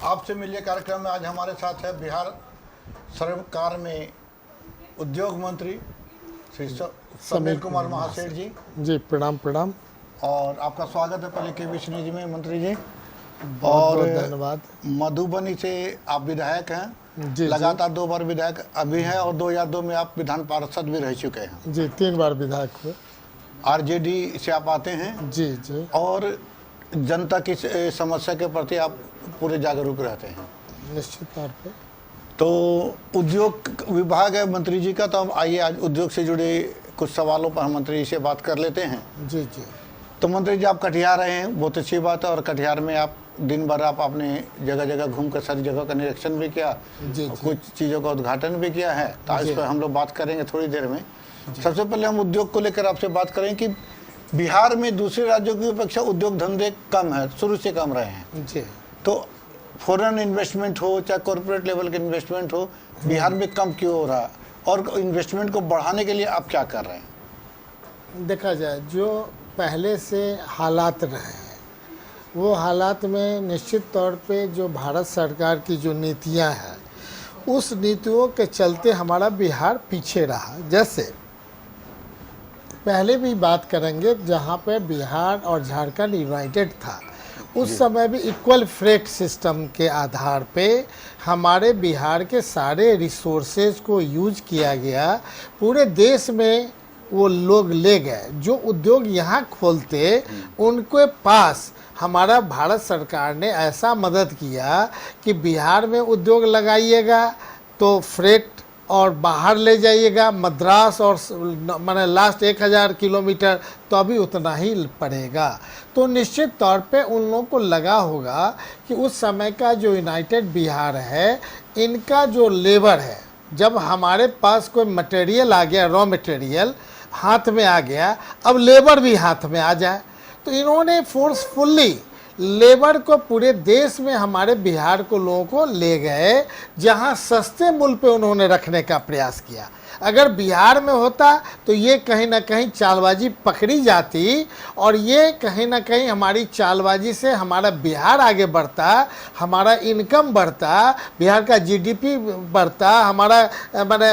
आपसे मिलिए कार्यक्रम में आज हमारे साथ है बिहार सरकार में उद्योग मंत्री श्री समीर कुमार महासेठ जी। जी प्रणाम प्रणाम। और आपका स्वागत है पहले KBC न्यूज में मंत्री जी। बहुत बहुत धन्यवाद। मधुबनी से आप विधायक हैं जी, लगातार 2 बार विधायक अभी हैं और 2002 में आप विधान पार्षद भी रह चुके हैं जी, 3 बार विधायक हुए। RJD से आप आते हैं जी जी। और जनता की समस्या के प्रति आप पूरे जागरूक रहते हैं निश्चित तौर पे। तो उद्योग विभाग है मंत्री जी का, तो हम आइए आज उद्योग से जुड़े कुछ सवालों पर हम मंत्री जी से बात कर लेते हैं। जी जी। तो मंत्री जी आप कटिहार रहे हैं, बहुत अच्छी बात है, और कटिहार में आप दिन भर आप आपने जगह जगह घूम कर सारी जगह का निरीक्षण भी किया, जी, कुछ चीज़ों का उद्घाटन भी किया है। तो आज पर हम लोग बात करेंगे थोड़ी देर में। सबसे पहले हम उद्योग को लेकर आपसे बात करें कि बिहार में दूसरे राज्यों की अपेक्षा उद्योग धंधे कम है, शुरू से कम रहे हैं। जी। तो फॉरेन इन्वेस्टमेंट हो चाहे कॉर्पोरेट लेवल के इन्वेस्टमेंट हो, बिहार में कम क्यों हो रहा है, और इन्वेस्टमेंट को बढ़ाने के लिए आप क्या कर रहे हैं? देखा जाए जो पहले से हालात रहे हैं वो हालात में निश्चित तौर पे जो भारत सरकार की जो नीतियां हैं उस नीतियों के चलते हमारा बिहार पीछे रहा। जैसे पहले भी बात करेंगे जहाँ पे बिहार और झारखंड यूनाइटेड था, उस समय भी इक्वल फ्रेट सिस्टम के आधार पे हमारे बिहार के सारे रिसोर्सेज को यूज किया गया। पूरे देश में वो लोग ले गए जो उद्योग यहाँ खोलते, उनके पास हमारा भारत सरकार ने ऐसा मदद किया कि बिहार में उद्योग लगाइएगा तो फ्रेट और बाहर ले जाइएगा मद्रास और माने लास्ट 1000 किलोमीटर तो अभी उतना ही पड़ेगा। तो निश्चित तौर पे उन लोगों को लगा होगा कि उस समय का जो यूनाइटेड बिहार है, इनका जो लेबर है, जब हमारे पास कोई मटेरियल आ गया, रॉ मटेरियल हाथ में आ गया, अब लेबर भी हाथ में आ जाए, तो इन्होंने फोर्सफुल्ली लेबर को पूरे देश में हमारे बिहार को लोगों को ले गए, जहां सस्ते मूल्य पे उन्होंने रखने का प्रयास किया। अगर बिहार में होता तो ये कहीं ना कहीं चालबाजी पकड़ी जाती, और ये कहीं ना कहीं हमारी चालबाजी से हमारा बिहार आगे बढ़ता, हमारा इनकम बढ़ता, बिहार का GDP बढ़ता, हमारा माने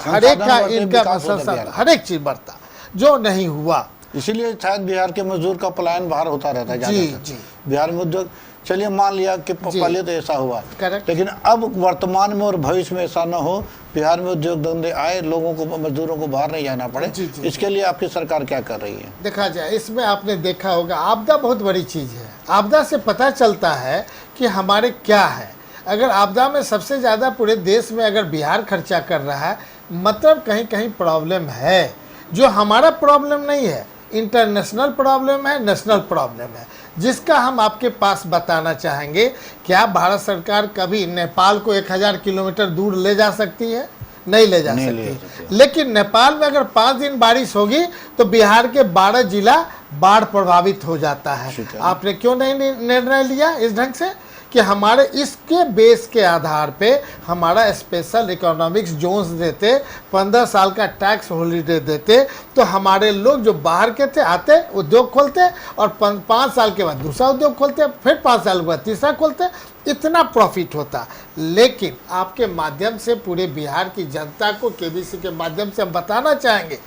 हर एक का इनकम हर एक चीज़ बढ़ता, जो नहीं हुआ। इसीलिए शायद बिहार के मजदूर का पलायन बाहर होता रहता है। जी जी। बिहार में उद्योग, चलिए मान लिया कि पहले तो ऐसा हुआ, करेक्ट, लेकिन अब वर्तमान में और भविष्य में ऐसा ना हो, बिहार में उद्योग धंधे आए, लोगों को, मजदूरों को बाहर नहीं जाना पड़े। जी, जी, इसके लिए आपकी सरकार क्या कर रही है? देखा जाए इसमें आपने देखा होगा आपदा बहुत बड़ी चीज़ है। आपदा से पता चलता है कि हमारे क्या है। अगर आपदा में सबसे ज़्यादा पूरे देश में अगर बिहार खर्चा कर रहा है, मतलब कहीं कहीं प्रॉब्लम है। जो हमारा प्रॉब्लम नहीं है, इंटरनेशनल प्रॉब्लम है, नेशनल प्रॉब्लम है, जिसका हम आपके पास बताना चाहेंगे। क्या भारत सरकार कभी नेपाल को 1000 किलोमीटर दूर ले जा सकती है? नहीं ले जा सकती। लेकिन नेपाल में अगर 5 दिन बारिश होगी तो बिहार के 12 जिला बाढ़ प्रभावित हो जाता है। आपने क्यों नहीं निर्णय लिया इस ढंग से कि हमारे इसके बेस के आधार पे हमारा स्पेशल इकोनॉमिक्स जोन्स देते, 15 साल का टैक्स हॉलीडे देते, तो हमारे लोग जो बाहर के थे आते, उद्योग खोलते, और 5 साल के बाद दूसरा उद्योग खोलते, फिर 5 साल के बाद तीसरा खोलते, इतना प्रॉफिट होता। लेकिन आपके माध्यम से पूरे बिहार की जनता को KBC के माध्यम से हम बताना चाहेंगे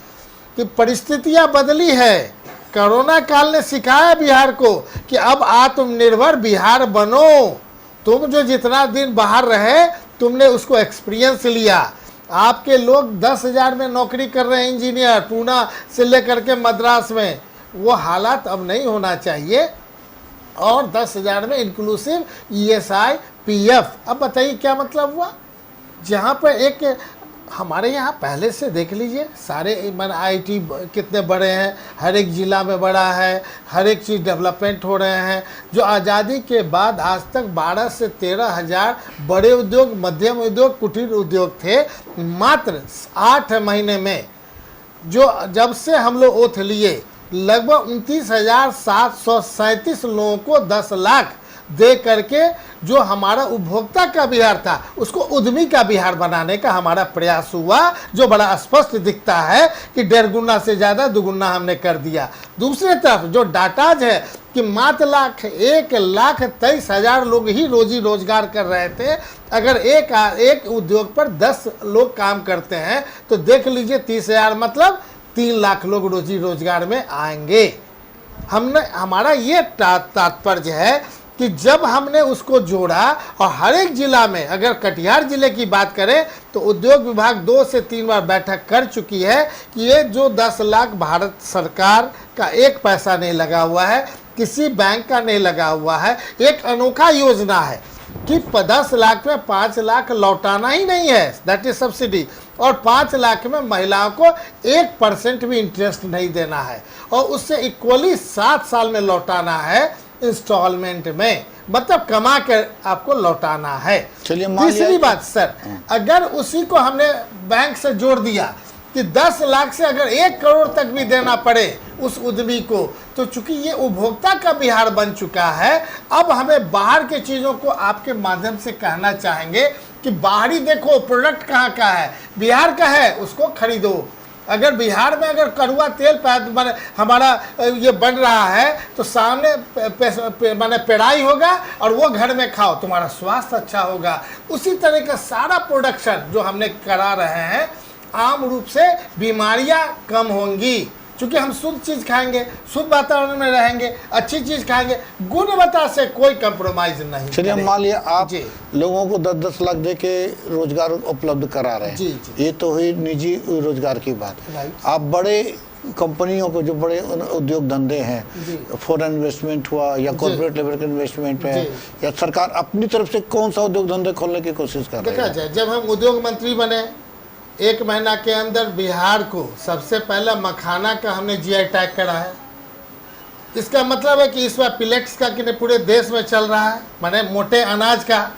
कि परिस्थितियाँ बदली है। कोरोना काल ने सिखाया बिहार को कि अब आत्मनिर्भर बिहार बनो। तुम जो जितना दिन बाहर रहे, तुमने उसको एक्सपीरियंस लिया। आपके लोग 10,000 में नौकरी कर रहे हैं, इंजीनियर, पूना से लेकर के मद्रास में। वो हालात अब नहीं होना चाहिए। और 10,000 में इंक्लूसिव ESI PF। अब बताइए क्या मतलब हुआ? जहाँ पर एक हमारे यहाँ पहले से देख लीजिए सारे IT कितने बड़े हैं, हर एक ज़िला में बड़ा है, हर एक चीज़ डेवलपमेंट हो रहे हैं। जो आज़ादी के बाद आज तक 12 से 13,000 बड़े उद्योग, मध्यम उद्योग, कुटीर उद्योग थे। मात्र 8 महीने में जो जब से हम लोग ओथ लिए, लगभग 29,737 लोगों को 10 लाख दे करके जो हमारा उपभोक्ता का बिहार था उसको उद्यमी का बिहार बनाने का हमारा प्रयास हुआ, जो बड़ा स्पष्ट दिखता है कि 1.5 गुना से ज़्यादा 2 गुना हमने कर दिया। दूसरी तरफ जो डाटाज है कि मात्र 1,23,000 लोग ही रोजी रोजगार कर रहे थे। अगर एक उद्योग पर 10 लोग काम करते हैं तो देख लीजिए 30,000 मतलब 3 लाख लोग रोजी रोजगार में आएंगे। हमारा ये तात्पर्य है कि जब हमने उसको जोड़ा और हर एक जिला में, अगर कटिहार जिले की बात करें तो उद्योग विभाग 2 से 3 बार बैठक कर चुकी है कि ये जो 10 लाख भारत सरकार का 1 पैसा नहीं लगा हुआ है, किसी बैंक का नहीं लगा हुआ है, एक अनोखा योजना है कि 10 लाख में 5 लाख लौटाना ही नहीं है, दैट इज सब्सिडी, और 5 लाख में महिलाओं को 1% भी इंटरेस्ट नहीं देना है और उससे इक्वली 7 साल में लौटाना है इंस्टॉलमेंट में, मतलब कमा के आपको लौटाना है। तीसरी बात सर, अगर उसी को हमने बैंक से जोड़ दिया कि 10 लाख से अगर 1 करोड़ तक भी देना पड़े उस उद्यमी को, तो चूंकि ये उपभोक्ता का बिहार बन चुका है, अब हमें बाहर के चीज़ों को आपके माध्यम से कहना चाहेंगे कि बाहरी देखो प्रोडक्ट कहाँ का है, बिहार का है, उसको खरीदो। अगर बिहार में अगर कड़ुआ तेल हमारा ये बन रहा है तो सामने माने पेड़ाई होगा और वो घर में खाओ, तुम्हारा स्वास्थ्य अच्छा होगा। उसी तरह का सारा प्रोडक्शन जो हमने करा रहे हैं, आम रूप से बीमारियां कम होंगी क्योंकि हम शुद्ध चीज़ खाएंगे, शुद्ध वातावरण में रहेंगे, अच्छी चीज़ खाएंगे, गुणवत्ता से कोई कंप्रोमाइज नहीं। चलिए मान लिया आप लोगों को 10-10 लाख दे के रोजगार उपलब्ध करा रहे हैं, जी। ये तो हुई निजी रोजगार की बात। आप बड़े कंपनियों को, जो बड़े उद्योग धंधे हैं, फॉरेन इन्वेस्टमेंट हुआ या कॉर्पोरेट लेवल के इन्वेस्टमेंट है, या सरकार अपनी तरफ से कौन सा उद्योग धंधे खोलने की कोशिश कर रही है? देखा जाए, जब हम उद्योग मंत्री बने 1 महीना के अंदर बिहार को सबसे पहला मखाना का हमने जीआई टैग करा है। इसका मतलब है कि इस बार पिलेट्स का कि पूरे देश में चल रहा है, माने मोटे अनाज का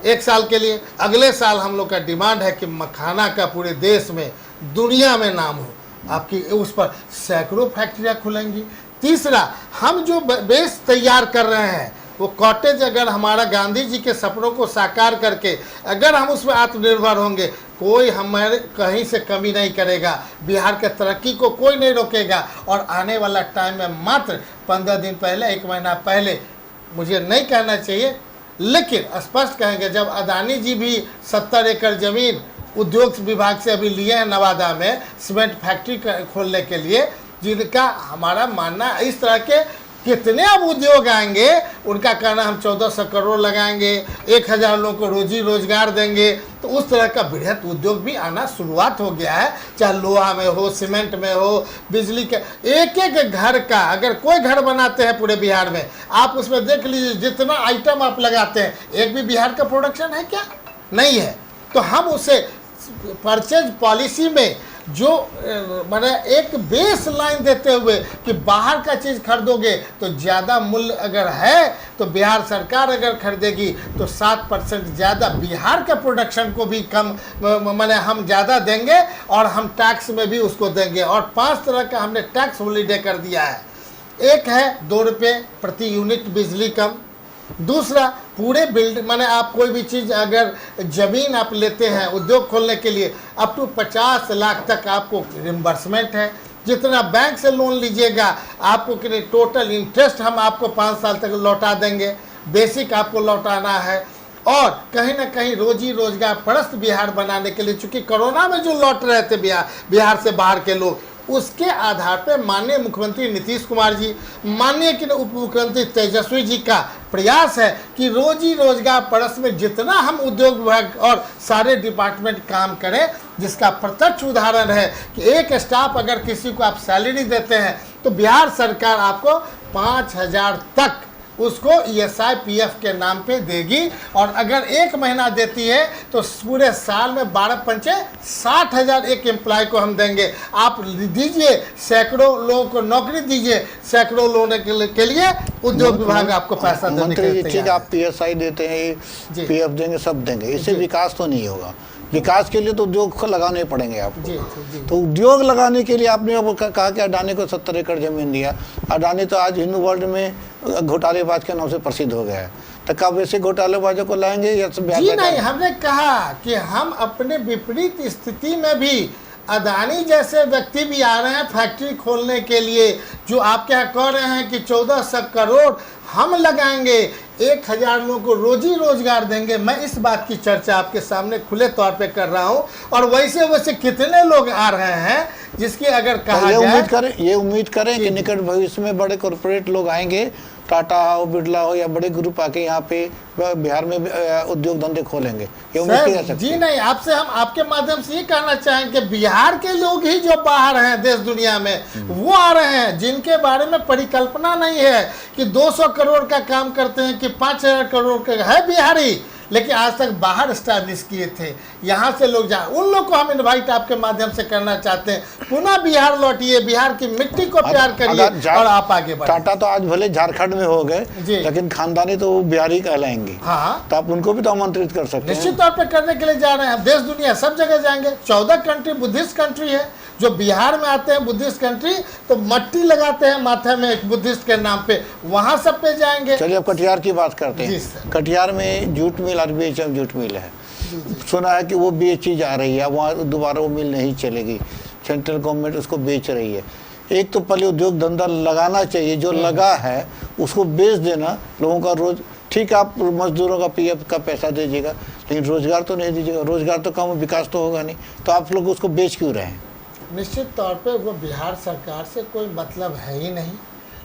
1 साल के लिए। अगले साल हम लोग का डिमांड है कि मखाना का पूरे देश में, दुनिया में नाम हो, आपकी उस पर सैकड़ों फैक्ट्रियाँ खुलेंगी। तीसरा, हम जो बेस तैयार कर रहे हैं वो कॉटेज, अगर हमारा गांधी जी के सपनों को साकार करके अगर हम उसमें आत्मनिर्भर होंगे, कोई हमारे कहीं से कमी नहीं करेगा, बिहार के तरक्की को कोई नहीं रोकेगा। और आने वाला टाइम में मात्र 15 दिन पहले, 1 महीना पहले, मुझे नहीं कहना चाहिए लेकिन स्पष्ट कहेंगे, जब अदानी जी भी 70 एकड़ ज़मीन उद्योग विभाग से अभी लिए हैं नवादा में सीमेंट फैक्ट्री खोलने के लिए, जिनका हमारा मानना इस तरह के कितने अब उद्योग आएंगे, उनका कहना हम 1400 करोड़ लगाएंगे, 1000 लोगों को रोजी रोजगार देंगे। तो उस तरह का बृहत उद्योग भी आना शुरुआत हो गया है, चाहे लोहा में हो, सीमेंट में हो, बिजली के एक घर का, अगर कोई घर बनाते हैं पूरे बिहार में, आप उसमें देख लीजिए जितना आइटम आप लगाते हैं, एक भी बिहार का प्रोडक्शन है क्या? नहीं है। तो हम उसे परचेज पॉलिसी में जो मैंने एक बेस लाइन देते हुए कि बाहर का चीज़ खरीदोगे तो ज़्यादा मूल्य अगर है तो बिहार सरकार अगर खरीदेगी तो 7% ज़्यादा बिहार के प्रोडक्शन को भी कम मैंने हम ज़्यादा देंगे और हम टैक्स में भी उसको देंगे। और 5 तरह का हमने टैक्स हॉलीडे कर दिया है। एक है 2 रुपये प्रति यूनिट बिजली कम। दूसरा, पूरे बिल्ड माने आप कोई भी चीज़ अगर ज़मीन आप लेते हैं उद्योग खोलने के लिए, अप टू 50 लाख तक आपको रिम्बर्समेंट है। जितना बैंक से लोन लीजिएगा आपको कि टोटल इंटरेस्ट हम आपको 5 साल तक लौटा देंगे, बेसिक आपको लौटाना है। और कहीं ना कहीं रोजी रोजगार परस्त बिहार बनाने के लिए, चूँकि कोरोना में जो लौट रहे थे बिहार से बाहर के लोग, उसके आधार पर माननीय मुख्यमंत्री नीतीश कुमार जी, माननीय उप मुख्यमंत्री तेजस्वी जी का प्रयास है कि रोजी रोजगार परस्त में जितना हम उद्योग विभाग और सारे डिपार्टमेंट काम करें, जिसका प्रत्यक्ष उदाहरण है कि एक स्टाफ अगर किसी को आप सैलरी देते हैं तो बिहार सरकार आपको 5000 तक उसको ESI PF के नाम पे देगी। और अगर 1 महीना देती है तो पूरे साल में 12×5 60,000 एक एम्प्लॉय को हम देंगे। आप दीजिए, सैकड़ों लोगों को नौकरी दीजिए, सैकड़ों लोगों के लिए उद्योग विभाग आपको पैसा देने के लिए ठीक है। आप PSI देते हैं, PF देंगे, सब देंगे, इससे विकास तो नहीं होगा। विकास के लिए तो उद्योग को लगाने पड़ेंगे आपको। तो उद्योग लगाने के लिए आपने अब कहा कि अडानी को 70 एकड़ ज़मीन दिया। अडानी तो आज हिंदू वर्ल्ड में घोटालेबाज के नाम से प्रसिद्ध हो गया है। तो कब ऐसे घोटालेबाजों को लाएंगे या सब जी नहीं, हमने कहा कि हम अपने विपरीत स्थिति में भी अदानी जैसे व्यक्ति भी आ रहे हैं फैक्ट्री खोलने के लिए, जो आपके यहाँ कह रहे हैं कि 1400 करोड़ हम लगाएंगे, 1000 लोगों को रोजी रोजगार देंगे। मैं इस बात की चर्चा आपके सामने खुले तौर पे कर रहा हूं। और वैसे वैसे कितने लोग आ रहे हैं जिसकी अगर कहा जाए, ये उम्मीद करें कि निकट भविष्य में बड़े कॉर्पोरेट लोग आएंगे, टाटा हो, बिरला हो या बड़े ग्रुप आके यहाँ पे बिहार में उद्योग धंधे खोलेंगे, ये उम्मीद की जा सकती है? जी नहीं, आपसे हम आपके माध्यम से ये कहना चाहेंगे कि बिहार के लोग ही जो बाहर हैं देश दुनिया में, वो आ रहे हैं जिनके बारे में परिकल्पना नहीं है कि 200 करोड़ का काम करते हैं कि 5000 करोड़ का है बिहारी, लेकिन आज तक बाहर स्टैब्लिश किए थे। यहाँ से लोग जा, उन लोग को हम इनवाइट आपके माध्यम से करना चाहते हैं, पुनः बिहार लौटिए, बिहार की मिट्टी को प्यार करिए और आप आगे बढ़िए। टाटा तो आज भले झारखंड में हो गए, लेकिन खानदानी तो वो बिहारी कहलाएंगे। हाँ, तो आप उनको भी तो आमंत्रित कर सकते हैं। निश्चित तौर पे करने के लिए जा रहे हैं, देश दुनिया सब जगह जाएंगे। 14 कंट्री बुद्धिस्ट कंट्री है, जो बिहार में आते हैं बुद्धिस्ट कंट्री तो मट्टी लगाते हैं माथे में एक बुद्धिस्ट के नाम पे, वहां सब पे जाएंगे। चलिए अब कटिहार की बात करते हैं। कटिहार में jute mill RBHM jute mill है, सुना है कि वो बेची जा रही है, वहाँ दोबारा वो मिल नहीं चलेगी, सेंट्रल गवर्नमेंट उसको बेच रही है। एक तो पहले उद्योग धंधा लगाना चाहिए, जो लगा है उसको बेच देना, लोगों का रोज, ठीक है आप मजदूरों का PF का पैसा दीजिएगा, लेकिन रोजगार तो नहीं दीजिएगा, रोजगार तो कम, विकास तो होगा नहीं, तो आप लोग उसको बेच क्यों रहे हैं? निश्चित तौर पे वो बिहार सरकार से कोई मतलब है ही नहीं,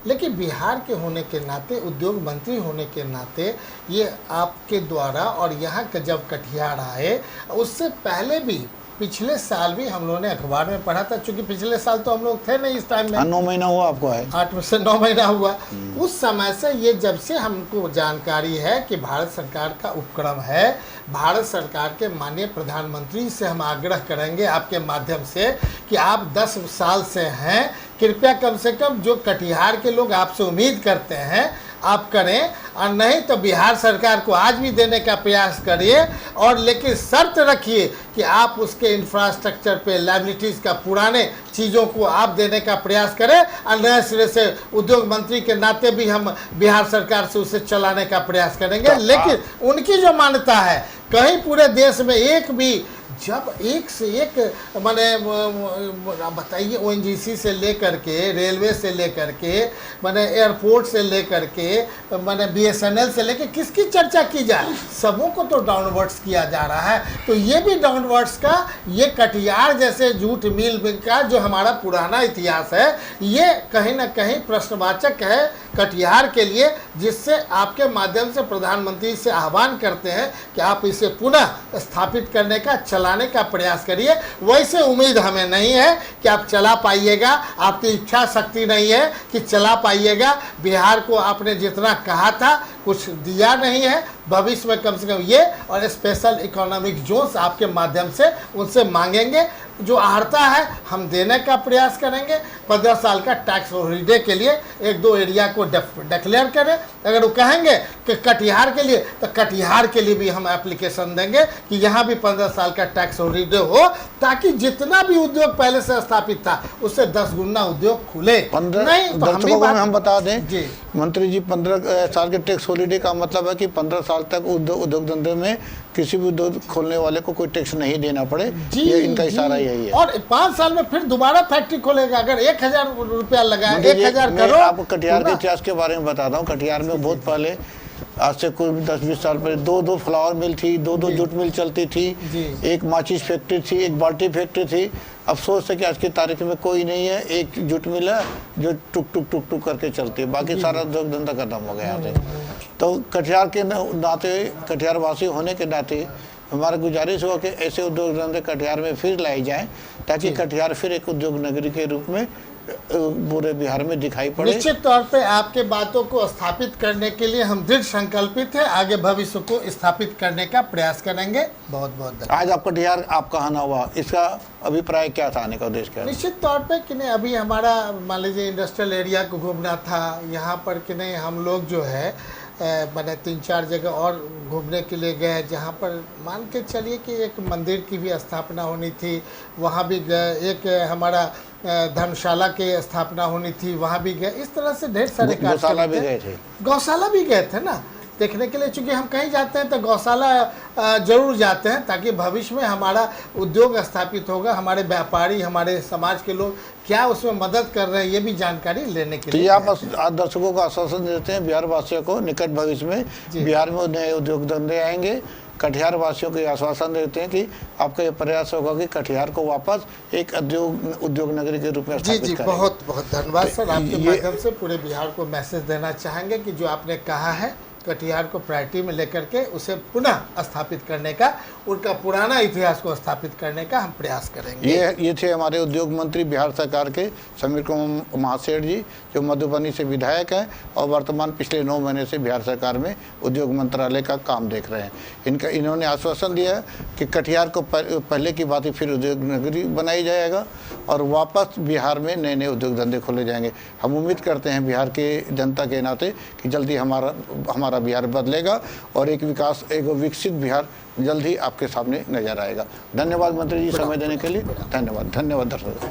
लेकिन बिहार के होने के नाते, उद्योग मंत्री होने के नाते, ये आपके द्वारा और यहाँ का जब कटिहार आए, उससे पहले भी पिछले साल भी हम लोगों ने अखबार में पढ़ा था, क्योंकि पिछले साल तो हम लोग थे नहीं इस टाइम में, 9 महीना हुआ आपको है, 8 से 9 महीना हुआ। उस समय से ये जब से हमको जानकारी है कि भारत सरकार का उपक्रम है, भारत सरकार के माननीय प्रधानमंत्री से हम आग्रह करेंगे आपके माध्यम से कि आप 10 साल से हैं, कृपया कम से कम जो कटिहार के लोग आपसे उम्मीद करते हैं आप करें, और नहीं तो बिहार सरकार को आज भी देने का प्रयास करिए, और लेकिन शर्त रखिए कि आप उसके इंफ्रास्ट्रक्चर पे लाइबिलिटीज़ का पुराने चीज़ों को आप देने का प्रयास करें, और नए सिरे से उद्योग मंत्री के नाते भी हम बिहार सरकार से उसे चलाने का प्रयास करेंगे। लेकिन उनकी जो मान्यता है, कहीं पूरे देश में एक भी, जब एक से एक माने बताइए, ONGC से लेकर के, रेलवे से लेकर के, माने एयरपोर्ट से लेकर के, माने BSNL से लेकर, किसकी चर्चा की जाए, सबों को तो डाउनवर्ड्स किया जा रहा है। तो ये भी डाउनवर्ड्स का, ये कटिहार जैसे जूट मिल का जो हमारा पुराना इतिहास है, ये कहीं ना कहीं प्रश्नवाचक है कटिहार के लिए, जिससे आपके माध्यम से प्रधानमंत्री से आह्वान करते हैं कि आप इसे पुनः स्थापित करने का, चलाने का प्रयास करिए। वैसे उम्मीद हमें नहीं है कि आप चला पाइएगा, आपकी इच्छा शक्ति नहीं है कि चला पाइएगा। बिहार को आपने जितना कहा था कुछ दिया नहीं है, भविष्य में कम से कम ये और स्पेशल इकोनॉमिक जोन्स आपके माध्यम से उनसे मांगेंगे, जो आहर्ता है हम देने का प्रयास करेंगे। 15 साल का टैक्स हॉलिडे के लिए 1-2 एरिया को डिक्लेयर करें, अगर वो कहेंगे कि कटिहार के लिए, तो कटिहार के लिए भी हम एप्लीकेशन देंगे कि यहाँ भी 15 साल का टैक्स हॉलिडे हो, ताकि जितना भी उद्योग पहले से स्थापित था उससे 10 गुना उद्योग खुले। 15 नहीं तो हम बता दें जी मंत्री जी, 15 साल के टैक्स हॉलिडे का मतलब है कि 15 साल तक उद्योग धंधे में किसी भी उद्योग खोलने वाले को कोई टैक्स नहीं देना पड़े, ये इनका इशारा यही है। और 5 साल में फिर दोबारा फैक्ट्री खोलेगा, अगर 1000 रुपया लगाए, 1000 करोड़। आपको कटिहार के इतिहास के बारे में बताता हूँ। कटिहार में बहुत पहले, आज से कोई 10-20 साल पहले, 2 फ्लावर मिल थी, 2 जूट मिल चलती थी, एक माचिस फैक्ट्री थी, एक बाल्टी फैक्ट्री थी। अफसोस है कि आज की तारीख में कोई नहीं है, एक जूट मिल है जो टुक टुक टुक टुक करके चलती है, बाकी सारा उद्योग धंधा खत्म हो गया यहाँ से। तो कटिहार के नाते, कटिहार वासी होने के नाते हमारा गुजारिश हुआ कि ऐसे उद्योग धंधे कटिहार में फिर लाए जाएं, ताकि कटिहार फिर एक उद्योग नगरी के रूप में पूरे बिहार में दिखाई पड़े। निश्चित तौर पे आपके बातों को स्थापित करने के लिए हम दृढ़ संकल्पित हैं, आगे भविष्य को स्थापित करने का प्रयास करेंगे। बहुत बहुत धन्यवाद। आज आप कटिहार आपका आना हुआ, इसका अभिप्राय क्या था, आने का उद्देश्य क्या? निश्चित तौर पे कि नहीं, अभी हमारा मान लीजिए इंडस्ट्रियल एरिया को घूमना था, यहाँ पर कि नहीं हम लोग जो है मैंने 3-4 जगह और घूमने के लिए गए, जहाँ पर मान के चलिए कि एक मंदिर की भी स्थापना होनी थी, वहाँ भी गए। एक हमारा धर्मशाला की स्थापना होनी थी, वहाँ भी गए। इस तरह से ढेर सारे गौशाला कार्यक्रम भी थे। गए थे। गौशाला भी गए थे ना देखने के लिए, चूँकि हम कहीं जाते हैं तो गौशाला जरूर जाते हैं, ताकि भविष्य में हमारा उद्योग स्थापित होगा, हमारे व्यापारी, हमारे समाज के लोग क्या उसमें मदद कर रहे हैं, ये भी जानकारी लेने के तो लिए। ये आप दर्शकों को आश्वासन देते हैं बिहार वासियों को निकट भविष्य में बिहार में नए उद्योग धंधे आएंगे। कटिहार वासियों को आश्वासन देते हैं कि आपका ये प्रयास होगा कि कटिहार को वापस एक उद्योग नगरी के रूप में जी स्थापित जी, करेंगे। बहुत बहुत धन्यवाद सर। आपके ये- माध्यम से पूरे बिहार को मैसेज देना चाहेंगे कि जो आपने कहा है कटिहार को प्रायोरिटी में लेकर के उसे पुनः स्थापित करने का, उनका पुराना इतिहास को स्थापित करने का हम प्रयास करेंगे। ये थे हमारे उद्योग मंत्री बिहार सरकार के समीर कुमार महासेठ जी, जो मधुबनी से विधायक हैं और वर्तमान पिछले 9 महीने से बिहार सरकार में उद्योग मंत्रालय का काम देख रहे हैं। इन्होंने आश्वासन दिया कि कटिहार को पहले की बात ही फिर उद्योग नगरी बनाई जाएगा और वापस बिहार में नए नए उद्योग धंधे खोले जाएंगे। हम उम्मीद करते हैं बिहार के जनता के नाते कि जल्दी हमारा बिहार बदलेगा और एक विकसित बिहार जल्द ही आपके सामने नजर आएगा। धन्यवाद मंत्री जी समय देने के लिए। धन्यवाद दर्शकों।